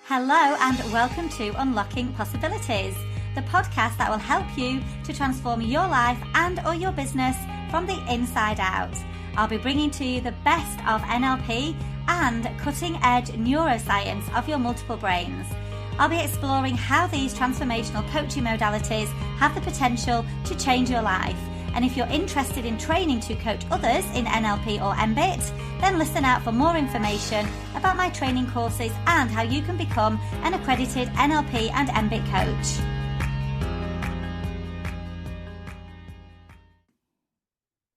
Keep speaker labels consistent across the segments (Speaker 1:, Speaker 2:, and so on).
Speaker 1: Hello and welcome to Unlocking Possibilities, the podcast that will help you to transform your life and or your business from the inside out. I'll be bringing to you the best of NLP and cutting-edge neuroscience of your multiple brains. I'll be exploring how these transformational coaching modalities have the potential to change your life. And if you're interested in training to coach others in NLP or MBIT, then listen out for more information about my training courses and how you can become an accredited NLP and MBIT coach.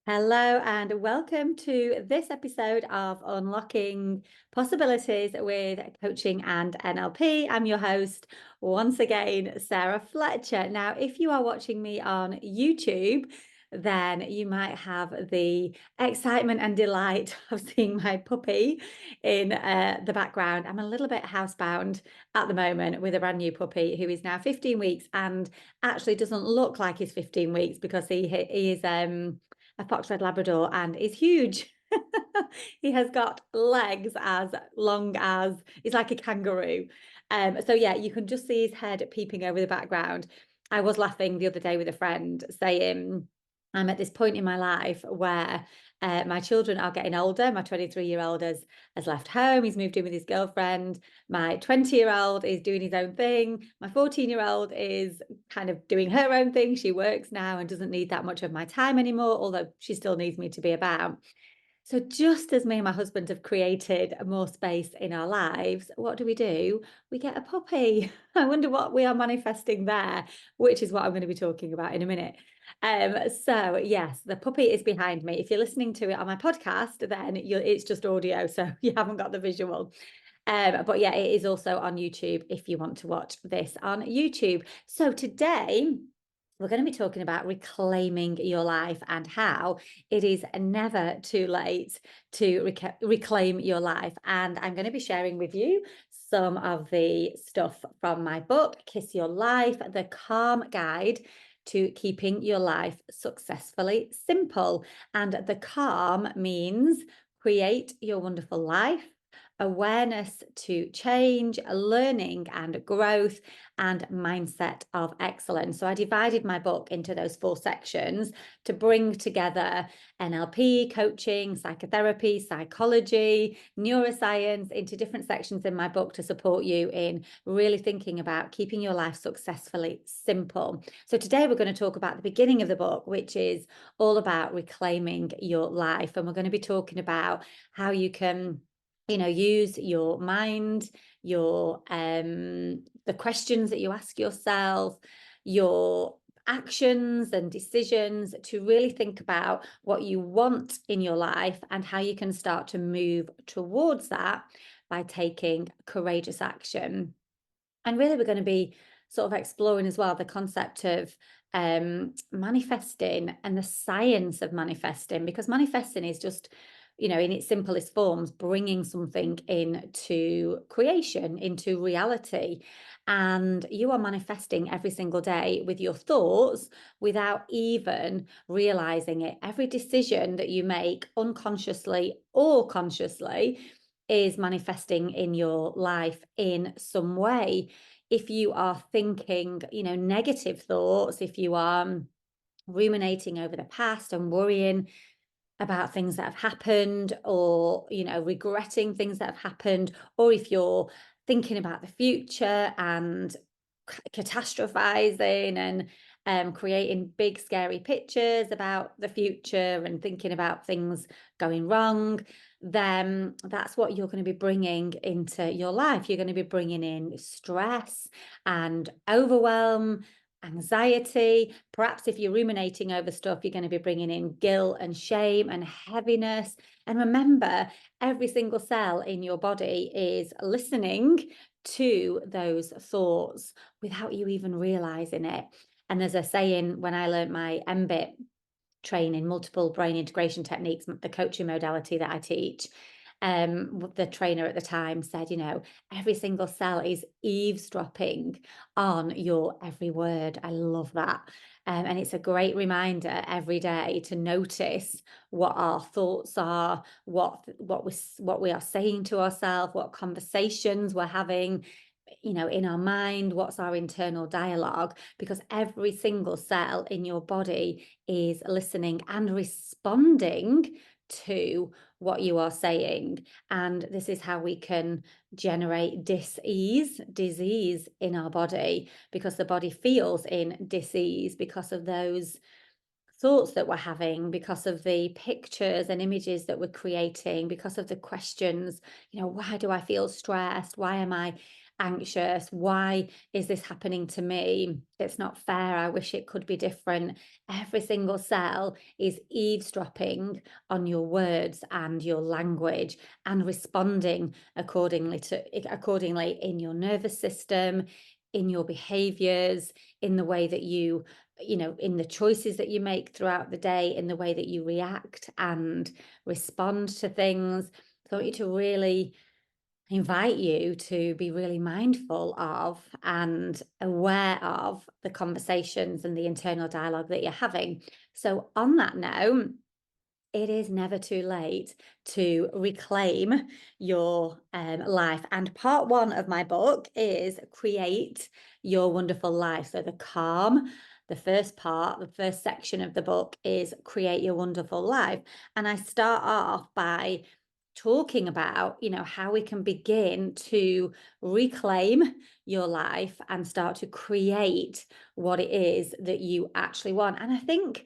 Speaker 1: Hello and welcome to this episode of Unlocking Possibilities with Coaching and NLP. I'm your host once again, Sarah Fletcher. Now, if you are watching me on YouTube, then you might have the excitement and delight of seeing my puppy in the background. I'm a little bit housebound at the moment with a brand new puppy who is now 15 weeks and actually doesn't look like he's 15 weeks because he is a fox red Labrador and is huge. He has got legs as long as he's like a kangaroo. So yeah, you can just see his head peeping over the background. I was laughing the other day with a friend saying, I'm at this point in my life where my children are getting older. My 23-year-old has left home. He's moved in with his girlfriend. My 20-year-old is doing his own thing. My 14-year-old is kind of doing her own thing. She works now and doesn't need that much of my time anymore, although she still needs me to be about. So just as me and my husband have created more space in our lives, what do? We get a puppy. I wonder what we are manifesting there, which is what I'm going to be talking about in a minute. So yes, the puppy is behind me. If you're listening to it on my podcast, then it's just audio, so you haven't got the visual. But yeah, it is also on YouTube if you want to watch this on YouTube. So today, we're going to be talking about reclaiming your life and how it is never too late to reclaim your life. And I'm going to be sharing with you some of the stuff from my book, Kiss Your Life, the Calm Guide to Keeping Your Life Successfully Simple. And the calm means create your wonderful life, awareness to change, learning and growth, and mindset of excellence. So I divided my book into those 4 sections to bring together NLP, coaching, psychotherapy, psychology, neuroscience into different sections in my book to support you in really thinking about keeping your life successfully simple. So today we're going to talk about the beginning of the book, which is all about reclaiming your life. And we're going to be talking about how you can use your mind, your the questions that you ask yourself, your actions and decisions to really think about what you want in your life and how you can start to move towards that by taking courageous action. And really, we're going to be sort of exploring as well the concept of manifesting and the science of manifesting, because manifesting is just, in its simplest forms, bringing something into creation, into reality. And you are manifesting every single day with your thoughts without even realizing it. Every decision that you make unconsciously or consciously is manifesting in your life in some way. If you are thinking, negative thoughts, if you are ruminating over the past and worrying about things that have happened, or regretting things that have happened, or if you're thinking about the future and catastrophizing and creating big scary pictures about the future and thinking about things going wrong, then that's what you're going to be bringing into your life. You're going to be bringing in stress and overwhelm, anxiety. Perhaps if you're ruminating over stuff, you're going to be bringing in guilt and shame and heaviness. And remember, every single cell in your body is listening to those thoughts without you even realizing it. And there's a saying, when I learned my MBIT training, multiple brain integration techniques, the coaching modality that I teach, the trainer at the time said, every single cell is eavesdropping on your every word. I love that. And it's a great reminder every day to notice what our thoughts are, what we are saying to ourselves, what conversations we're having in our mind, what's our internal dialogue, because every single cell in your body is listening and responding to what you are saying. And this is how we can generate disease in our body, because the body feels in disease because of those thoughts that we're having, because of the pictures and images that we're creating, because of the questions, why do I feel stressed? Why am I anxious? Why is this happening to me? It's not fair. I wish it could be different. Every single cell is eavesdropping on your words and your language and responding accordingly in your nervous system, in your behaviors, in the way that in the choices that you make throughout the day, in the way that you react and respond to things. So I want you to really invite you to be really mindful of and aware of the conversations and the internal dialogue that you're having. So on that note, it is never too late to reclaim your life. And part one of my book is Create Your Wonderful Life. So the first section of the book is Create Your Wonderful Life. And I start off by talking about, how we can begin to reclaim your life and start to create what it is that you actually want. And I think,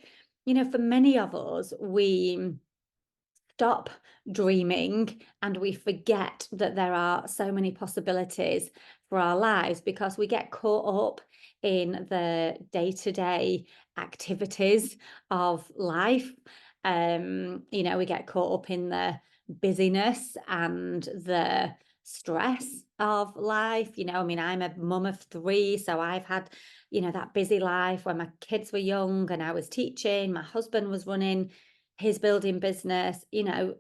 Speaker 1: for many of us, we stop dreaming and we forget that there are so many possibilities for our lives because we get caught up in the day-to-day activities of life. We get caught up in the busyness and the stress of life. I'm a mum of 3, so I've had that busy life when my kids were young and I was teaching. My husband was running his building business.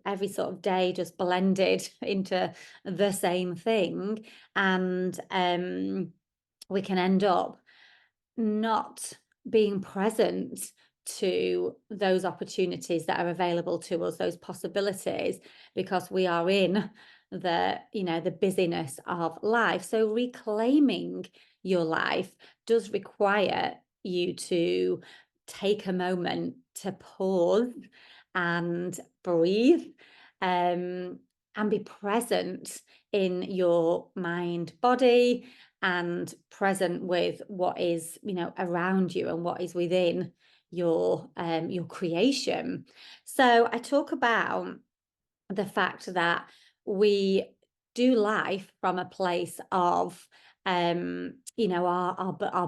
Speaker 1: Every sort of day just blended into the same thing, and we can end up not being present to those opportunities that are available to us, those possibilities, because we are in the busyness of life. So reclaiming your life does require you to take a moment to pause and breathe, and be present in your mind, body, and present with what is around you and what is within your creation. So I talk about the fact that we do life from a place of our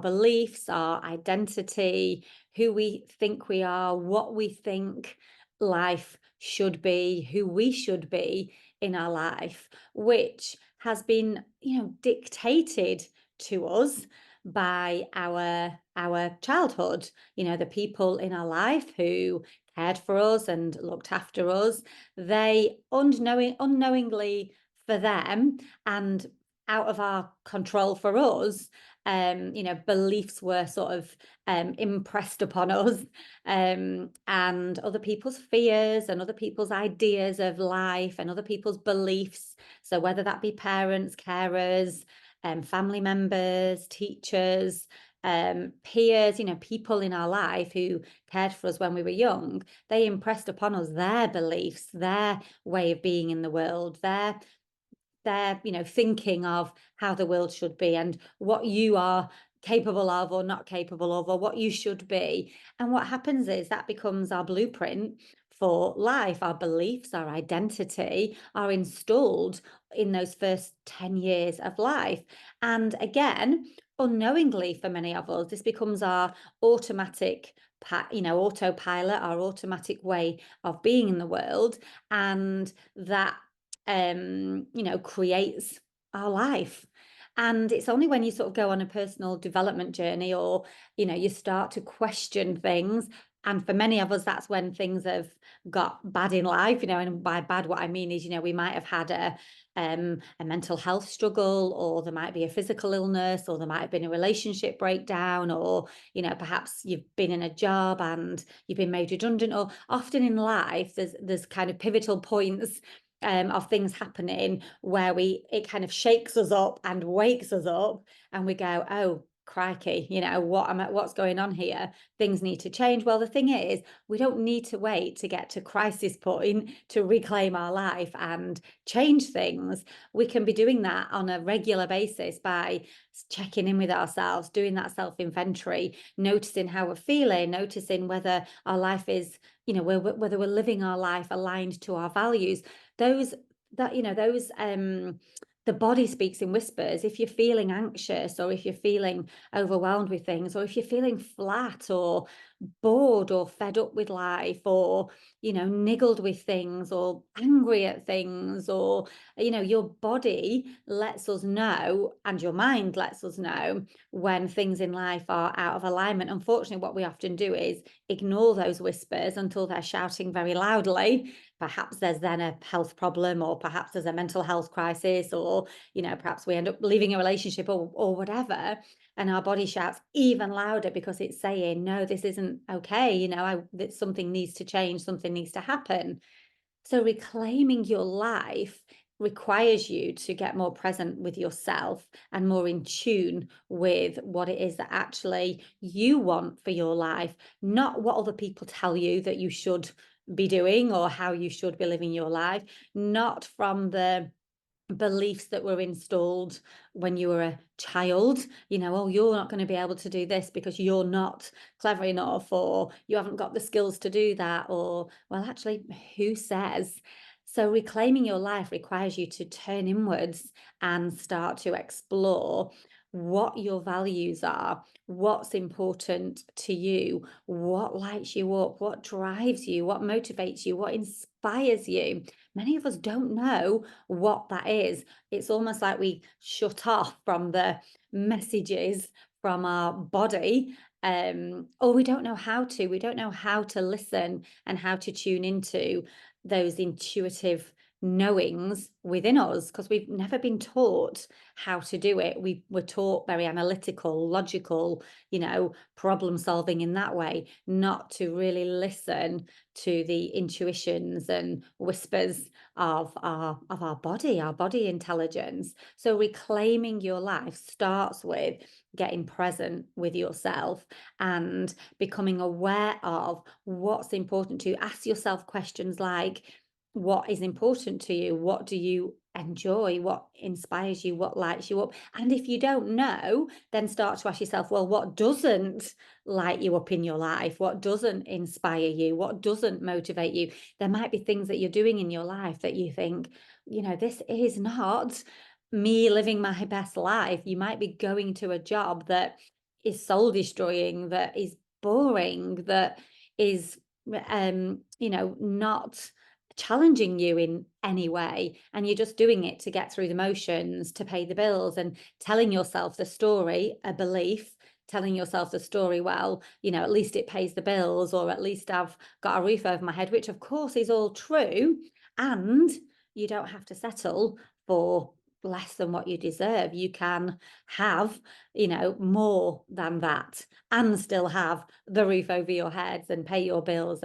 Speaker 1: beliefs, our identity, who we think we are, what we think life should be, who we should be in our life, which has been dictated to us by our childhood. The people in our life who cared for us and looked after us, they unknowingly for them and out of our control for us, beliefs were sort of impressed upon us, and other people's fears and other people's ideas of life and other people's beliefs. So whether that be parents, carers, family members, teachers, peers, people in our life who cared for us when we were young, they impressed upon us their beliefs, their way of being in the world, their thinking of how the world should be and what you are capable of or not capable of, or what you should be. And what happens is that becomes our blueprint for life. Our beliefs, our identity are installed in those first 10 years of life. And again, unknowingly for many of us, this becomes our automatic autopilot, our automatic way of being in the world. And that creates our life. And it's only when you sort of go on a personal development journey, or you start to question things, and for many of us that's when things have got bad in life, and by bad what I mean is we might have had a mental health struggle, or there might be a physical illness, or there might have been a relationship breakdown, or perhaps you've been in a job and you've been made redundant, or often in life there's kind of pivotal points of things happening where it kind of shakes us up and wakes us up, and we go, oh, crikey, what's going on here? Things need to change. Well, the thing is, we don't need to wait to get to crisis point to reclaim our life and change things. We can be doing that on a regular basis by checking in with ourselves, doing that self-inventory, noticing how we're feeling, noticing whether our life is, whether we're living our life aligned to our values. Those the body speaks in whispers. If you're feeling anxious, or if you're feeling overwhelmed with things, or if you're feeling flat or bored or fed up with life, or niggled with things, or angry at things, or your body lets us know, and your mind lets us know when things in life are out of alignment. Unfortunately, what we often do is ignore those whispers until they're shouting very loudly. Perhaps there's then a health problem, or perhaps there's a mental health crisis, or perhaps we end up leaving a relationship, or whatever, and our body shouts even louder because it's saying, no, this isn't okay, that something needs to change, something needs to happen. So reclaiming your life requires you to get more present with yourself and more in tune with what it is that actually you want for your life, not what other people tell you that you should be doing or how you should be living your life, not from the beliefs that were installed when you were a child, oh, you're not going to be able to do this because you're not clever enough, or you haven't got the skills to do that, or, well, actually, who says? So reclaiming your life requires you to turn inwards and start to explore what your values are, what's important to you, what lights you up, what drives you, what motivates you, what inspires you. Many of us don't know what that is. It's almost like we shut off from the messages from our body, or we don't know how to. We don't know how to listen and how to tune into those intuitive knowings within us, because we've never been taught how to do it. We were taught very analytical, logical, problem solving in that way, not to really listen to the intuitions and whispers of our body intelligence. So reclaiming your life starts with getting present with yourself and becoming aware of what's important to you. Ask yourself questions like, what is important to you? What do you enjoy? What inspires you? What lights you up? And if you don't know, then start to ask yourself, well, what doesn't light you up in your life? What doesn't inspire you? What doesn't motivate you? There might be things that you're doing in your life that you think, this is not me living my best life. You might be going to a job that is soul destroying, that is boring, that is not challenging you in any way, and you're just doing it to get through the motions, to pay the bills, and telling yourself the story, a belief, telling yourself the story, well, at least it pays the bills, or at least I've got a roof over my head, which of course is all true, and you don't have to settle for less than what you deserve. You can have, more than that, and still have the roof over your heads and pay your bills.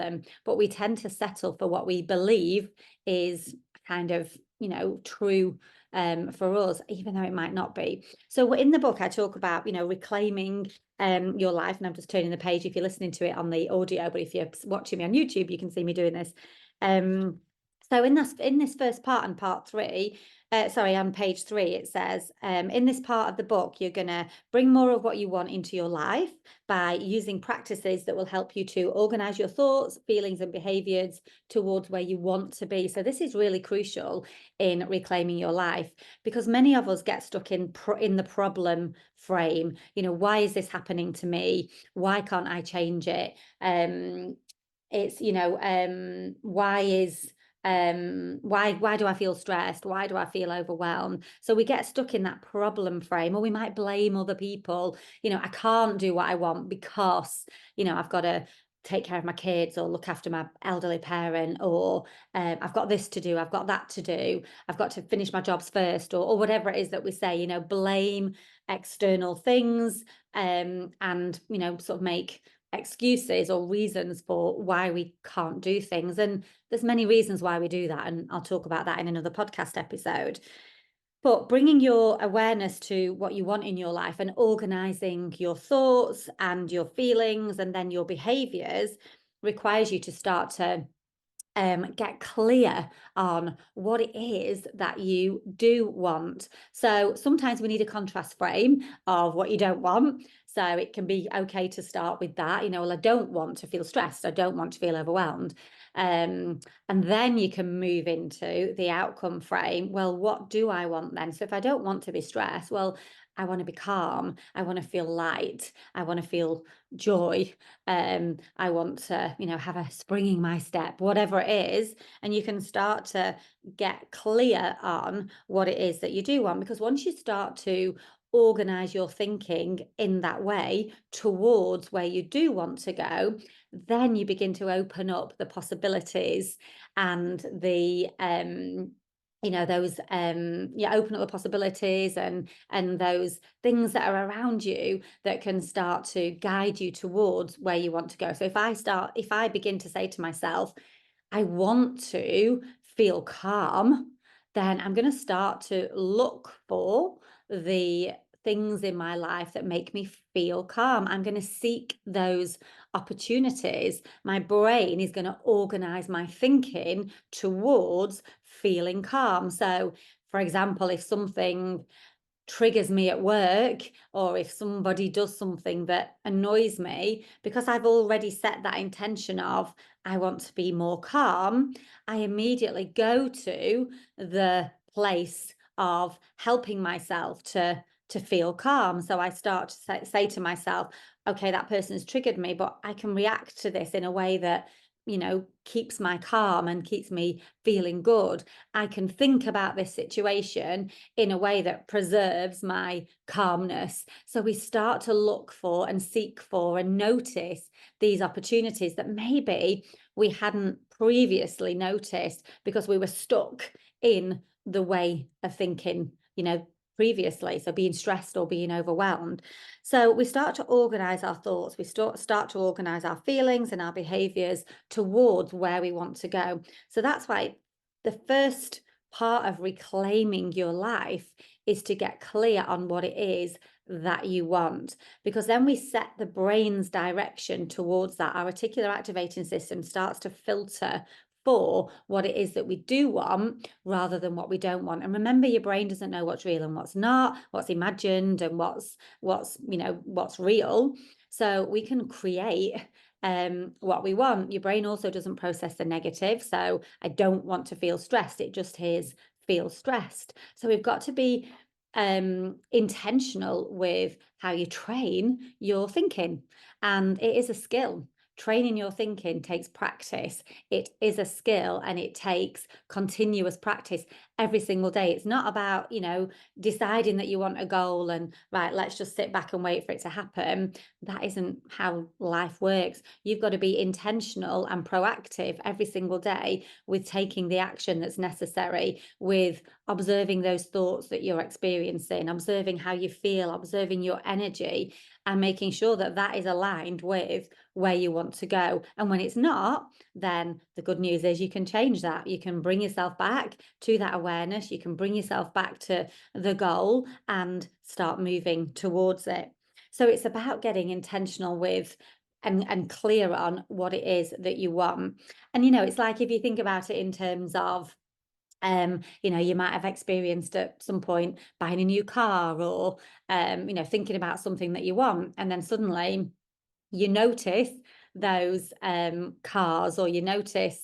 Speaker 1: But we tend to settle for what we believe is kind of, true for us, even though it might not be. So in the book, I talk about, reclaiming your life, and I'm just turning the page if you're listening to it on the audio, but if you're watching me on YouTube, you can see me doing this. So in this first part, and part 3, on page 3, it says, in this part of the book, you're going to bring more of what you want into your life by using practices that will help you to organize your thoughts, feelings, and behaviors towards where you want to be. So this is really crucial in reclaiming your life, because many of us get stuck in the problem frame. Why is this happening to me? Why can't I change it? It's, why do I feel stressed? Why do I feel overwhelmed? So we get stuck in that problem frame, or we might blame other people. I can't do what I want because, I've got to take care of my kids, or look after my elderly parent, or I've got this to do, I've got that to do, I've got to finish my jobs first, or whatever it is that we say, blame external things, and sort of make excuses or reasons for why we can't do things. And there's many reasons why we do that, and I'll talk about that in another podcast episode. But bringing your awareness to what you want in your life and organizing your thoughts and your feelings and then your behaviors requires you to start to get clear on what it is that you do want. So sometimes we need a contrast frame of what you don't want. So it can be okay to start with that. Well, I don't want to feel stressed. I don't want to feel overwhelmed. And then you can move into the outcome frame. Well, what do I want then? So if I don't want to be stressed, well, I want to be calm. I want to feel light. I want to feel joy. I want to, have a spring in my step, whatever it is. And you can start to get clear on what it is that you do want. Because once you start to organize your thinking in that way towards where you do want to go, then you begin to open up the possibilities and the those open up the possibilities and those things that are around you that can start to guide you towards where you want to go. So if I begin to say to myself, I want to feel calm, then I'm going to start to look for the things in my life that make me feel calm. I'm going to seek those opportunities. My brain is going to organize my thinking towards feeling calm. So, for example, if something triggers me at work, or if somebody does something that annoys me, because I've already set that intention of I want to be more calm, I immediately go to the place of helping myself to feel calm. So I start to say to myself, okay, that person has triggered me, but I can react to this in a way that keeps my calm and keeps me feeling good. I can think about this situation in a way that preserves my calmness. So we start to look for and seek for and notice these opportunities that maybe we hadn't previously noticed because we were stuck in the way of thinking, previously. So being stressed or being overwhelmed. So we start to organize our thoughts. We start to organize our feelings and our behaviors towards where we want to go. So that's why the first part of reclaiming your life is to get clear on what it is that you want, because then we set the brain's direction towards that. Our reticular activating system starts to filter for what it is that we do want rather than what we don't want. And remember, your brain doesn't know what's real and what's not, what's imagined and what's real. So we can create what we want. Your brain also doesn't process the negative. So I don't want to feel stressed. It just hears feel stressed. So we've got to be intentional with how you train your thinking. And it is a skill. Training your thinking takes practice. It is a skill and it takes continuous practice every single day. It's not about, deciding that you want a goal and right, let's just sit back and wait for it to happen. That isn't how life works. You've got to be intentional and proactive every single day with taking the action that's necessary, with observing those thoughts that you're experiencing, observing how you feel, observing your energy, and making sure that that is aligned with where you want to go. And when it's not, then the good news is you can change that. You can bring yourself back to that awareness. You can bring yourself back to the goal and start moving towards it. So it's about getting intentional with and clear on what it is that you want. And, it's like if you think about it in terms of you might have experienced at some point buying a new car or thinking about something that you want, and then suddenly you notice those cars, or you notice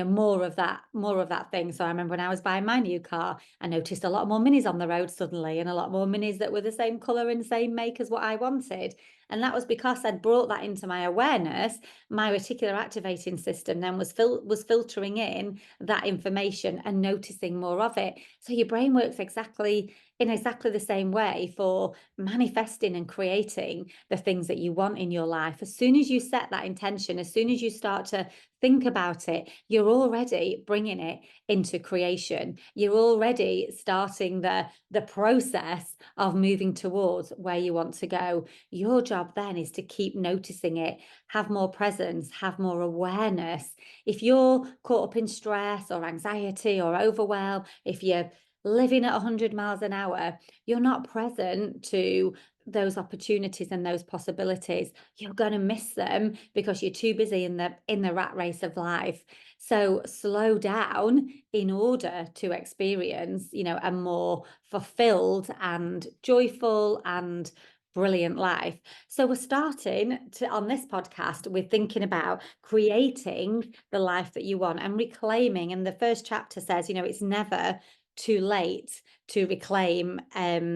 Speaker 1: more of that thing. So I remember when I was buying my new car, I noticed a lot more minis on the road suddenly, and a lot more minis that were the same color and same make as what I wanted. And that was because I'd brought that into my awareness. My reticular activating system then was filtering in that information and noticing more of it. So your brain works exactly in exactly the same way for manifesting and creating the things that you want in your life. As soon as you set that intention, as soon as you start to think about it, you're already bringing it into creation. You're already starting the process of moving towards where you want to go. Your job then is to keep noticing it, have more presence, have more awareness. If you're caught up in stress or anxiety or overwhelm, if you're living at 100 miles an hour, you're not present to those opportunities and those possibilities. You're going to miss them because you're too busy in the rat race of life. So slow down in order to experience, a more fulfilled and joyful and brilliant life. So we're starting on this podcast with thinking about creating the life that you want and reclaiming. And the first chapter says, it's never too late to reclaim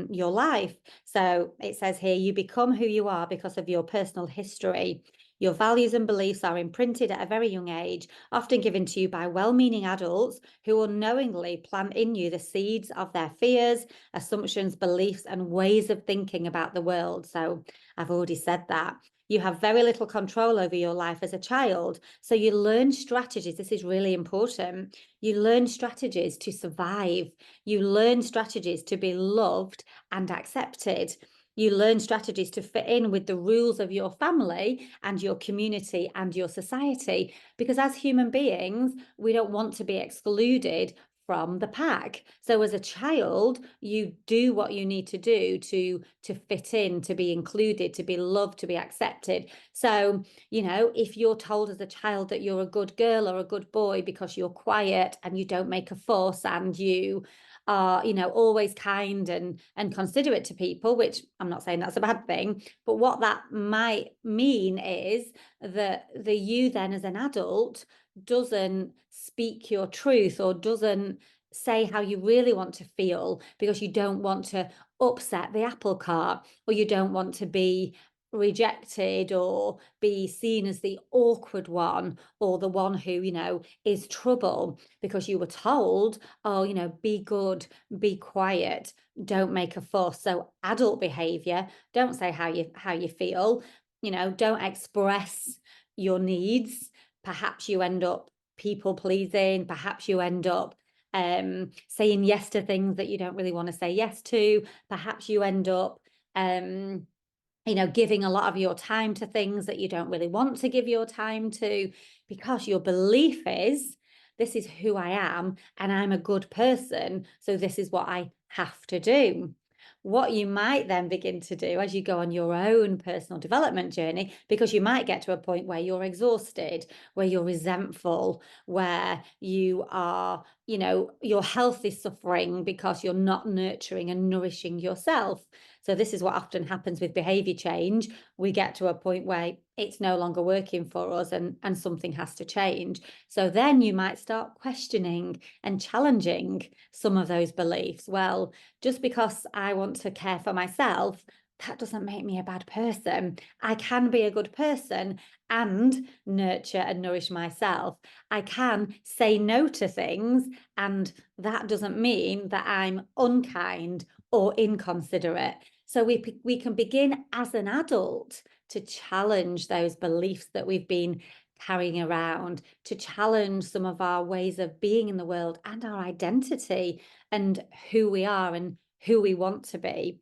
Speaker 1: your life. So it says here, you become who you are because of your personal history. Your values and beliefs are imprinted at a very young age, often given to you by well-meaning adults who unknowingly plant in you the seeds of their fears, assumptions, beliefs, and ways of thinking about the world. So I've already said that. You have very little control over your life as a child. So you learn strategies. This is really important. You learn strategies to survive. You learn strategies to be loved and accepted. You learn strategies to fit in with the rules of your family and your community and your society. Because as human beings, we don't want to be excluded from the pack. So as a child, you do what you need to do to fit in, to be included, to be loved, to be accepted. So, if you're told as a child that you're a good girl or a good boy because you're quiet and you don't make a fuss and you are, always kind and considerate to people, which I'm not saying that's a bad thing, but what that might mean is that the you then as an adult doesn't speak your truth or doesn't say how you really want to feel because you don't want to upset the apple cart, or you don't want to be rejected or be seen as the awkward one or the one who, is trouble because you were told, oh, be good, be quiet, don't make a fuss. So adult behavior, don't say how you feel, don't express your needs. Perhaps you end up people pleasing, perhaps you end up saying yes to things that you don't really want to say yes to. Perhaps you end up giving a lot of your time to things that you don't really want to give your time to, because your belief is, this is who I am and I'm a good person, so this is what I have to do. What you might then begin to do as you go on your own personal development journey, because you might get to a point where you're exhausted, where you're resentful, where you are, your health is suffering because you're not nurturing and nourishing yourself. So this is what often happens with behavior change. We get to a point where it's no longer working for us and something has to change. So then you might start questioning and challenging some of those beliefs. Well, just because I want to care for myself, that doesn't make me a bad person. I can be a good person and nurture and nourish myself. I can say no to things, and that doesn't mean that I'm unkind or inconsiderate. So we can begin as an adult to challenge those beliefs that we've been carrying around, to challenge some of our ways of being in the world and our identity and who we are and who we want to be.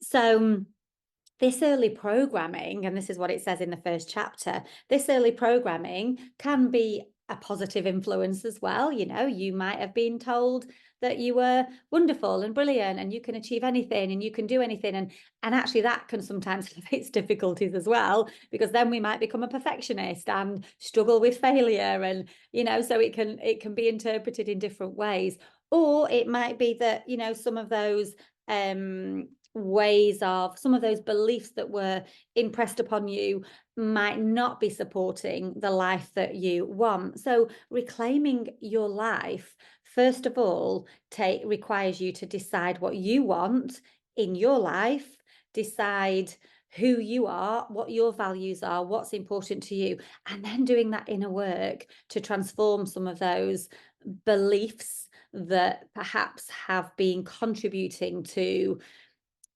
Speaker 1: So this early programming, and this is what it says in the first chapter, this early programming can be a positive influence as well. You might have been told that you were wonderful and brilliant and you can achieve anything and you can do anything. And actually that can sometimes have its difficulties as well, because then we might become a perfectionist and struggle with failure. And, so it can be interpreted in different ways. Or it might be that, some of those ways of, some of those beliefs that were impressed upon you might not be supporting the life that you want. So reclaiming your life, first of all, requires you to decide what you want in your life, decide who you are, what your values are, what's important to you, and then doing that inner work to transform some of those beliefs that perhaps have been contributing to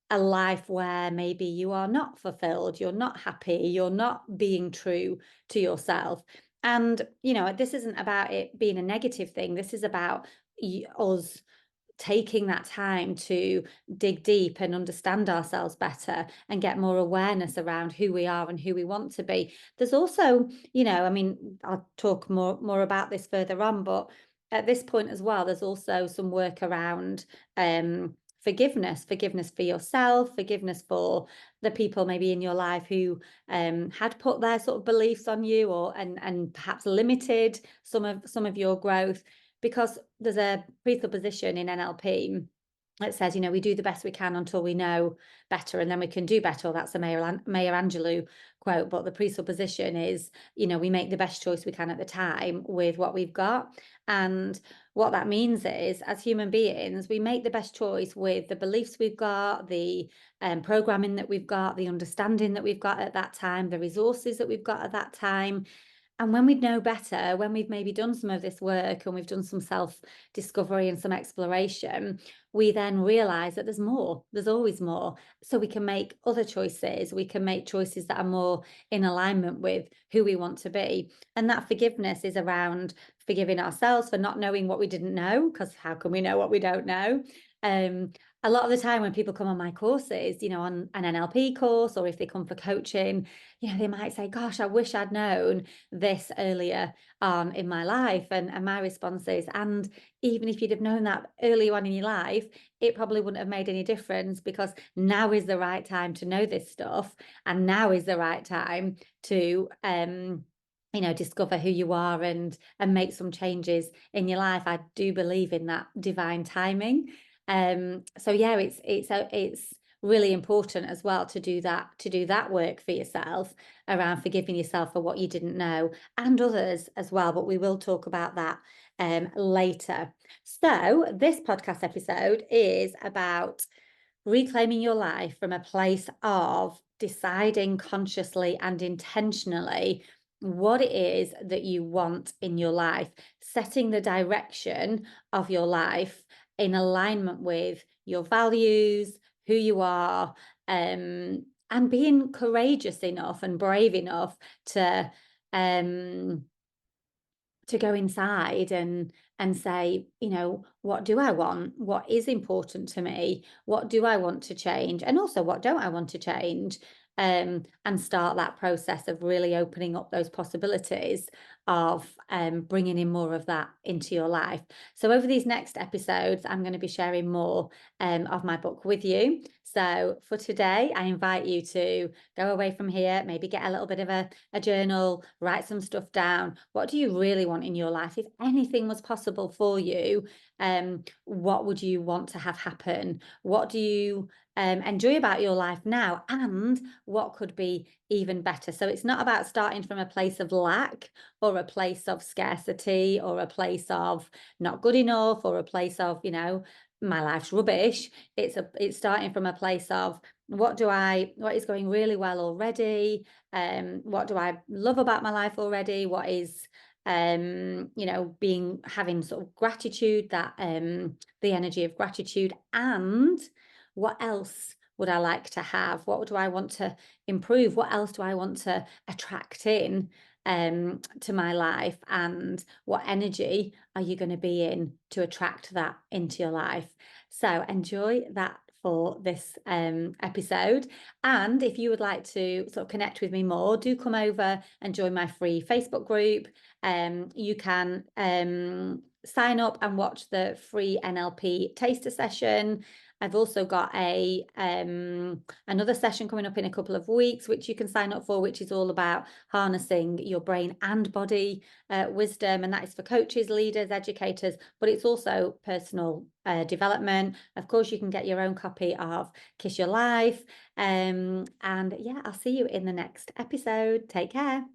Speaker 1: a life where maybe you are not fulfilled, you're not happy, you're not being true to yourself. And, this isn't about it being a negative thing. This is about us taking that time to dig deep and understand ourselves better and get more awareness around who we are and who we want to be. There's also, I'll talk more about this further on, but at this point as well, there's also some work around forgiveness for yourself, forgiveness for the people maybe in your life who had put their sort of beliefs on you, or and perhaps limited some of your growth. Because there's a presupposition in NLP that says, we do the best we can until we know better, and then we can do better. That's a Maya Angelou quote, but the presupposition is, we make the best choice we can at the time with what we've got. And what that means is, as human beings, we make the best choice with the beliefs we've got, the programming that we've got, the understanding that we've got at that time, the resources that we've got at that time. And when we know better, when we've maybe done some of this work and we've done some self-discovery and some exploration, we then realize that there's more, there's always more. So we can make other choices. We can make choices that are more in alignment with who we want to be. And that forgiveness is around forgiving ourselves for not knowing what we didn't know, because how can we know what we don't know? A lot of the time when people come on my courses, on an NLP course, or if they come for coaching, they might say, gosh, I wish I'd known this earlier in my life. And my response is, and even if you'd have known that earlier on in your life, it probably wouldn't have made any difference, because now is the right time to know this stuff. And now is the right time to, discover who you are and make some changes in your life. I do believe in that divine timing. So yeah, it's really important as well to do that work for yourself around forgiving yourself for what you didn't know, and others as well. But we will talk about that later. So this podcast episode is about reclaiming your life from a place of deciding consciously and intentionally what it is that you want in your life, setting the direction of your life in alignment with your values, who you are, and being courageous enough and brave enough to go inside and say, what do I want? What is important to me? What do I want to change? And also, what don't I want to change? And start that process of really opening up those possibilities of bringing in more of that into your life. So over these next episodes, I'm going to be sharing more of my book with you. So for today, I invite you to go away from here, maybe get a little bit of a journal, write some stuff down. What do you really want in your life? If anything was possible for you, what would you want to have happen? What do you enjoy about your life now, and what could be even better? So it's not about starting from a place of lack, or a place of scarcity, or a place of not good enough, or a place of, my life's rubbish. It's starting from a place of what is going really well already, what do I love about my life already, what is having sort of gratitude, that the energy of gratitude, and what else would I like to have? What do I want to improve? What else do I want to attract in to my life? And what energy are you going to be in to attract that into your life? So enjoy that for this episode. And if you would like to sort of connect with me more, do come over and join my free Facebook group. You can sign up and watch the free NLP taster session. I've also got another session coming up in a couple of weeks, which you can sign up for, which is all about harnessing your brain and body wisdom. And that is for coaches, leaders, educators, but it's also personal development. Of course, you can get your own copy of Kiss Your Life. And yeah, I'll see you in the next episode. Take care.